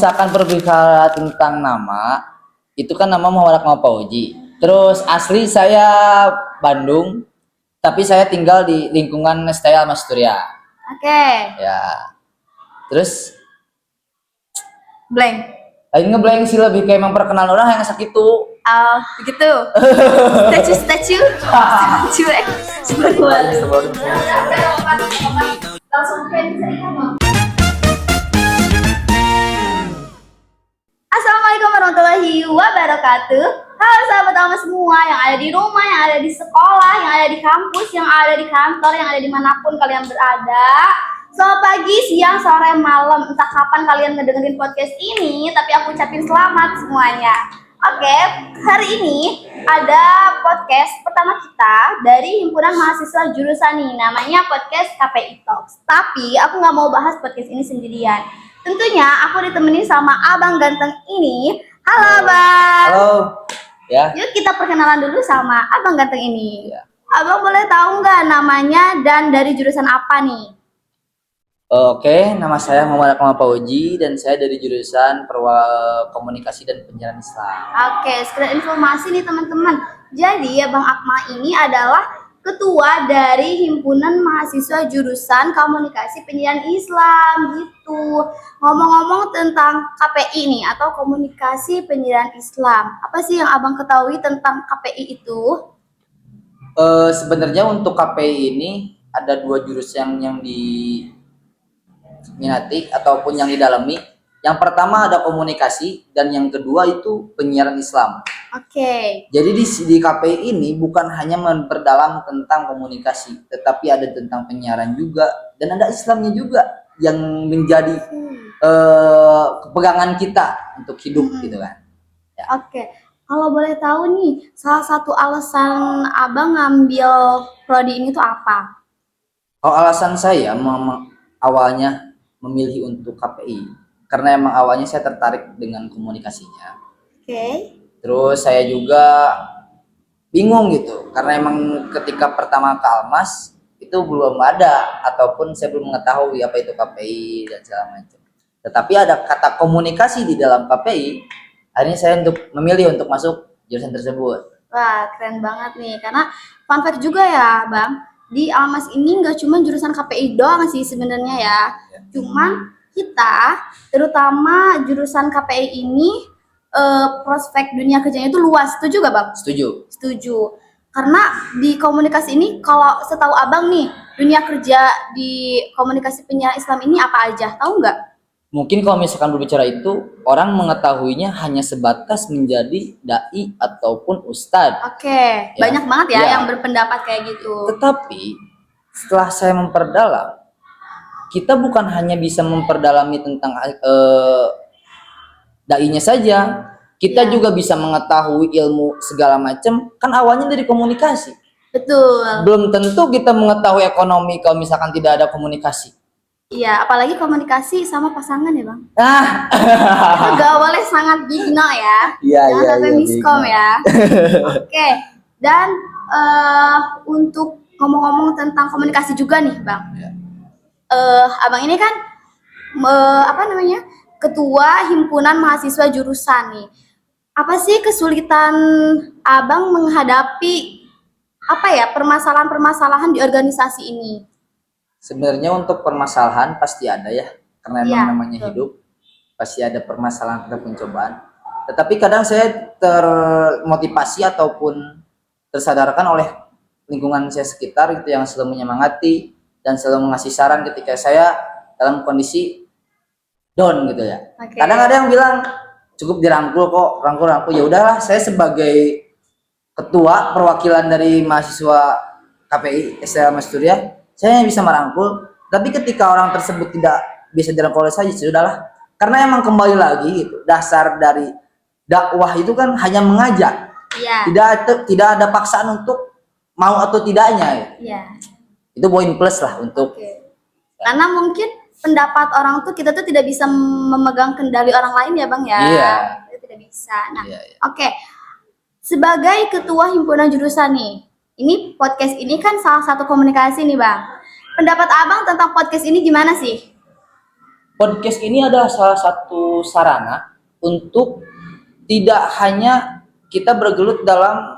misalkan berbicara tentang nama, itu kan nama Muhammad Akmal Fauzi. Terus asli saya Bandung, tapi saya tinggal di lingkungan STI Al Masturia. Oke. Ya. Terus Blank. lagi ngeblank sih, lebih kayak memperkenalkan orang yang sakit itu. Begitu. Statue. Langsung Assalamualaikum warahmatullahi wabarakatuh. Halo sahabat Alma semua yang ada di rumah, yang ada di sekolah, yang ada di kampus, yang ada di kantor, yang ada dimanapun kalian berada. Selamat pagi, siang, sore, malam, entah kapan kalian ngedengerin podcast ini, tapi aku ucapin selamat semuanya. Oke, hari ini ada podcast pertama kita dari himpunan mahasiswa jurusan ini, namanya podcast KPI Talks. Tapi aku nggak mau bahas podcast ini sendirian. Tentunya aku ditemenin sama abang ganteng ini. Halo abang. Halo. Ya. Yuk kita perkenalan dulu sama abang ganteng ini. Ya. Abang boleh tahu nggak namanya dan dari jurusan apa nih? Oke, nama saya Muhammad Akmal Fauzi dan saya dari jurusan Komunikasi dan Penyiaran Islam. Oke, sekedar informasi nih teman-teman. Jadi Abang Akmal ini adalah ketua dari himpunan mahasiswa jurusan Komunikasi Penyiaran Islam gitu. Ngomong-ngomong tentang KPI nih atau Komunikasi Penyiaran Islam, apa sih yang Abang ketahui tentang KPI itu? Sebenarnya untuk KPI ini ada dua jurusan yang diminati ataupun yang didalami. Yang pertama ada komunikasi dan yang kedua itu penyiaran Islam. Oke. Jadi di KPI ini bukan hanya memperdalam tentang komunikasi, tetapi ada tentang penyiaran juga dan ada Islamnya juga yang menjadi kepegangan kita untuk hidup gitu kan. Ya. Oke. Kalau boleh tahu nih, salah satu alasan Abang ngambil prodi ini tuh apa? Kalau alasan saya awalnya memilih untuk KPI karena emang awalnya saya tertarik dengan komunikasinya. Oke. Terus saya juga bingung gitu karena emang ketika pertama ke Almas itu belum ada ataupun saya belum mengetahui apa itu KPI dan segala macam. Tetapi ada kata komunikasi di dalam KPI, akhirnya saya memilih untuk masuk jurusan tersebut. Wah, keren banget nih. Karena fun fact juga ya, Bang. Di Almas ini nggak cuma jurusan KPI doang sih sebenarnya ya. Cuman kita, terutama jurusan KPI ini, prospek dunia kerjanya itu luas. Setuju gak, Bang? Setuju. Setuju. Karena di komunikasi ini, kalau setahu Abang nih, dunia kerja di komunikasi penyiaran Islam ini apa aja? Tahu nggak? Mungkin kalau misalkan berbicara itu, orang mengetahuinya hanya sebatas menjadi dai ataupun ustadz. Oke, Ya. banyak banget ya Ya. yang berpendapat kayak gitu. Tetapi setelah saya memperdalam, kita bukan hanya bisa memperdalami tentang dai-nya saja, kita Ya. juga bisa mengetahui ilmu segala macam. Kan awalnya dari komunikasi. Betul. Belum tentu kita mengetahui ekonomi kalau misalkan tidak ada komunikasi. Iya, apalagi komunikasi sama pasangan ya, Bang. Ah, Itu boleh sangat big no ya. Iya, Jangan iya, sampai iya, miskom big no. ya. Oke. Dan untuk ngomong-ngomong tentang komunikasi juga nih, Bang. Ya. Abang ini kan ketua himpunan mahasiswa jurusan nih. Apa sih kesulitan Abang menghadapi permasalahan-permasalahan di organisasi ini? Sebenarnya untuk permasalahan pasti ada ya, karena emang Iya, namanya betul. hidup pasti ada permasalahan ataupun cobaan. Tetapi kadang saya termotivasi ataupun tersadarkan oleh lingkungan saya sekitar itu yang selalu menyemangati dan selalu mengasih saran ketika saya dalam kondisi down gitu ya. Oke. Kadang ada yang bilang cukup dirangkul kok, rangkul. Ya udahlah, saya sebagai ketua perwakilan dari mahasiswa KPI STI Al Masturia, saya bisa merangkul, tapi ketika orang tersebut tidak bisa dirangkul oleh saya, sudahlah. Karena emang kembali lagi gitu, dasar dari dakwah itu kan hanya mengajak. Iya. Tidak ada paksaan untuk mau atau tidaknya. Iya. Itu poin plus lah untuk Oke. Karena mungkin pendapat orang tuh kita tuh tidak bisa memegang kendali orang lain ya, Bang ya. Iya. Kita tidak bisa. Nah, Iya, iya. oke. Sebagai ketua himpunan jurusan nih, ini podcast ini kan salah satu komunikasi nih, Bang. Pendapat Abang tentang podcast ini gimana sih? podcast ini adalah salah satu sarana untuk tidak hanya kita bergelut dalam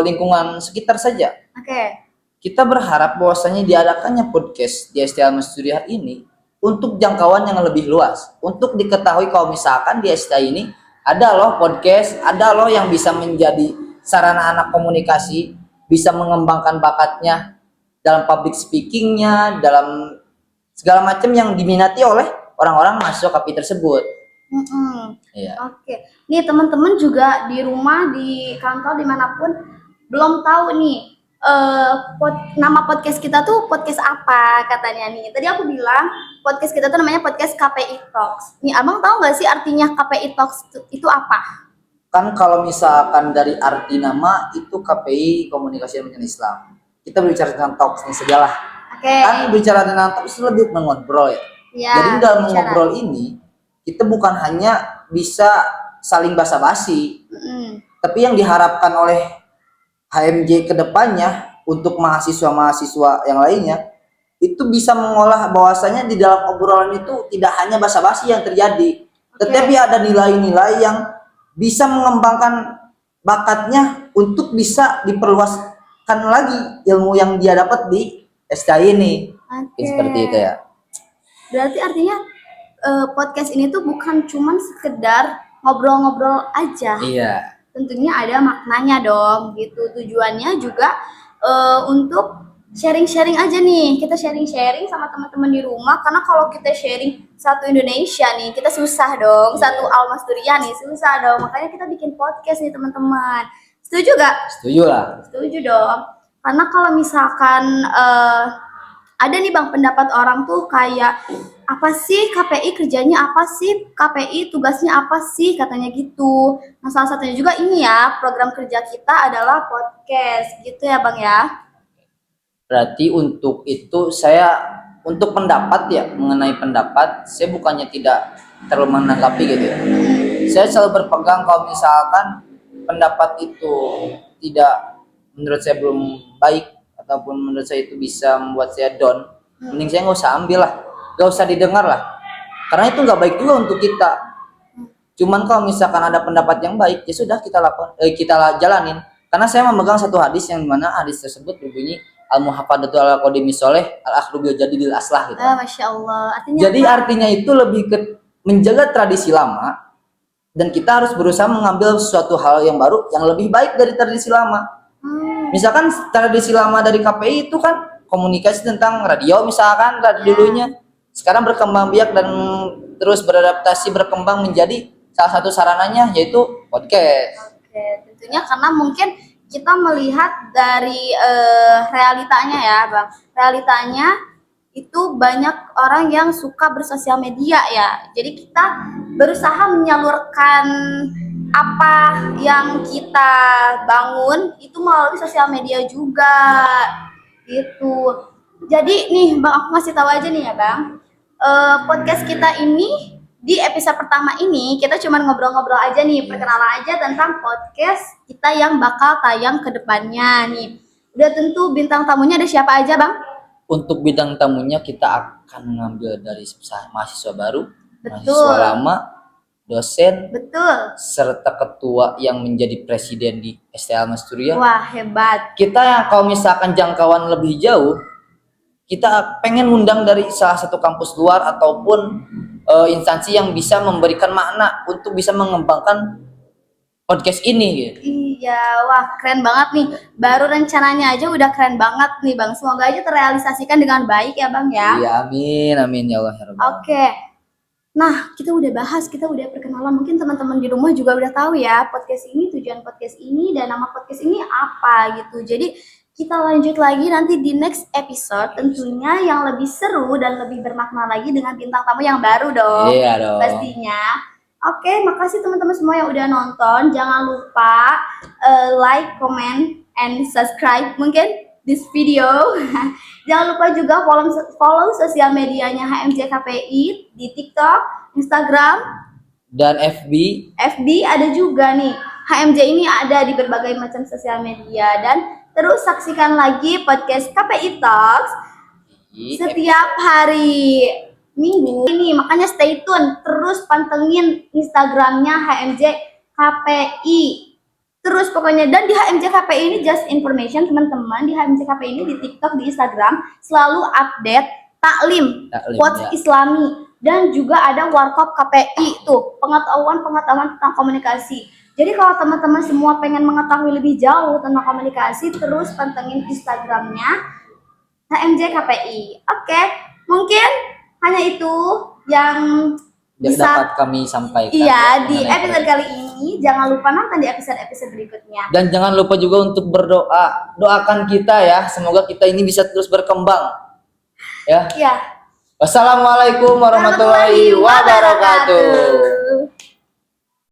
lingkungan sekitar saja. Oke. Kita berharap bahwasanya diadakannya podcast di STL Studio ini untuk jangkauan yang lebih luas. Untuk diketahui kalau misalkan di STL ini ada loh podcast, ada loh yang bisa menjadi sarana anak komunikasi, bisa mengembangkan bakatnya dalam public speakingnya, dalam segala macam yang diminati oleh orang-orang mahasiswa KPI tersebut. Iya. Oke. Nih teman-teman juga di rumah, di kantor, dimanapun belum tahu nih nama podcast kita tuh podcast apa katanya nih. Tadi aku bilang podcast kita tuh namanya podcast KPI Talks. Nih abang tahu nggak sih artinya KPI Talks itu apa? Kan kalau misalkan dari arti nama itu KPI Komunikasi dan Pendidikan Islam. Kita berbicara tentang talks nih segala. Oke. Kan berbicara tentang talks itu lebih mengobrol ya. Ya, Jadi dalam bicara. mengobrol ini kita bukan hanya bisa saling basa-basi, tapi yang diharapkan oleh HMJ kedepannya untuk mahasiswa-mahasiswa yang lainnya itu bisa mengolah bahwasanya di dalam obrolan itu tidak hanya basa-basi yang terjadi, tetapi ada nilai-nilai yang bisa mengembangkan bakatnya untuk bisa diperluaskan lagi ilmu yang dia dapat di STI ini. Oke. Seperti itu ya. Berarti artinya podcast ini tuh bukan cuman sekedar ngobrol-ngobrol aja. Iya. Tentunya ada maknanya dong gitu. Tujuannya juga untuk sharing-sharing aja nih. Kita sharing-sharing sama teman-teman di rumah, karena kalau kita sharing satu Indonesia nih kita susah dong. Satu Almas Durian nih susah dong. Makanya kita bikin podcast nih teman-teman. Setuju gak? Setuju lah. Setuju dong. Karena kalau misalkan ada nih bang pendapat orang tuh kayak apa sih KPI kerjanya apa sih, KPI tugasnya apa sih katanya gitu. Nah salah satunya juga ini ya program kerja kita adalah podcast gitu ya bang ya. Berarti untuk itu untuk pendapat ya, mengenai pendapat saya bukannya tidak terlalu menanggapi gitu ya. Saya selalu berpegang kalau misalkan pendapat itu tidak, menurut saya belum baik ataupun menurut saya itu bisa membuat saya down, mending saya nggak usah ambil lah, nggak usah didengar lah, karena itu nggak baik juga untuk kita. Cuman kalau misalkan ada pendapat yang baik ya sudah kita jalanin, karena saya memegang satu hadis yang mana hadis tersebut berbunyi al-muhafadzatu ala qadimi sholeh al-akhdu bil jadidil aslah gitu. Masya Allah. Jadi artinya itu lebih ke menjaga tradisi lama, dan kita harus berusaha mengambil suatu hal yang baru yang lebih baik dari tradisi lama. Misalkan tradisi lama dari KPI itu kan komunikasi tentang radio, misalkan dulunya, sekarang berkembang biak dan terus beradaptasi berkembang menjadi salah satu sarananya yaitu podcast. Oke, tentunya karena mungkin kita melihat dari realitanya ya bang, realitanya itu banyak orang yang suka bersosial media ya, jadi kita berusaha menyalurkan apa yang kita bangun itu melalui sosial media juga gitu. Jadi nih bang, aku ngasih tahu aja nih ya bang, podcast kita ini di episode pertama ini kita cuma ngobrol-ngobrol aja nih, perkenalan aja tentang podcast kita yang bakal tayang ke depannya nih. Udah tentu bintang tamunya ada siapa aja bang? Untuk bidang tamunya kita akan mengambil dari mahasiswa baru, Betul. mahasiswa lama, dosen, Betul. serta ketua yang menjadi presiden di STL Masturia. Wah hebat. Kita yang kalau misalkan jangkauan lebih jauh, kita pengen undang dari salah satu kampus luar ataupun instansi yang bisa memberikan makna untuk bisa mengembangkan podcast ini gitu. Iya, wah keren banget nih. Baru rencananya aja udah keren banget nih bang. Semoga aja terrealisasikan dengan baik ya bang ya. Iya, amin ya Allah ya Rabbal Alamin. Oke. Nah, kita udah bahas, kita udah perkenalan. Mungkin teman-teman di rumah juga udah tahu ya podcast ini, tujuan podcast ini, dan nama podcast ini apa gitu. Jadi kita lanjut lagi nanti di next episode, tentunya yang lebih seru dan lebih bermakna lagi dengan bintang tamu yang baru dong. Iya dong. Pastinya. Oke, makasih teman-teman semua yang udah nonton. Jangan lupa like, comment, and subscribe mungkin this video. Jangan lupa juga follow sosial medianya HMJ KPI di TikTok, Instagram, dan FB. FB ada juga nih. HMJ ini ada di berbagai macam sosial media, dan terus saksikan lagi podcast KPI Talks setiap hari minggu ini. Makanya stay tune, terus pantengin Instagramnya HMJ KPI. Terus pokoknya, dan di HMJ KPI ini just information teman-teman, di HMJ KPI ini di TikTok, di Instagram selalu update taklim, quotes ya. Islami, dan juga ada warkop KPI tuh, pengetahuan tentang komunikasi. Jadi kalau teman-teman semua pengen mengetahui lebih jauh tentang komunikasi, terus pantengin Instagramnya HMJ KPI. Oke, mungkin hanya itu yang bisa dapat kami sampaikan. iya di mengenai episode kali ini. Jangan lupa nonton di episode-episode berikutnya. Dan jangan lupa juga untuk berdoa. Doakan kita ya, semoga kita ini bisa terus berkembang. Ya. Iya. Wassalamualaikum warahmatullahi wabarakatuh.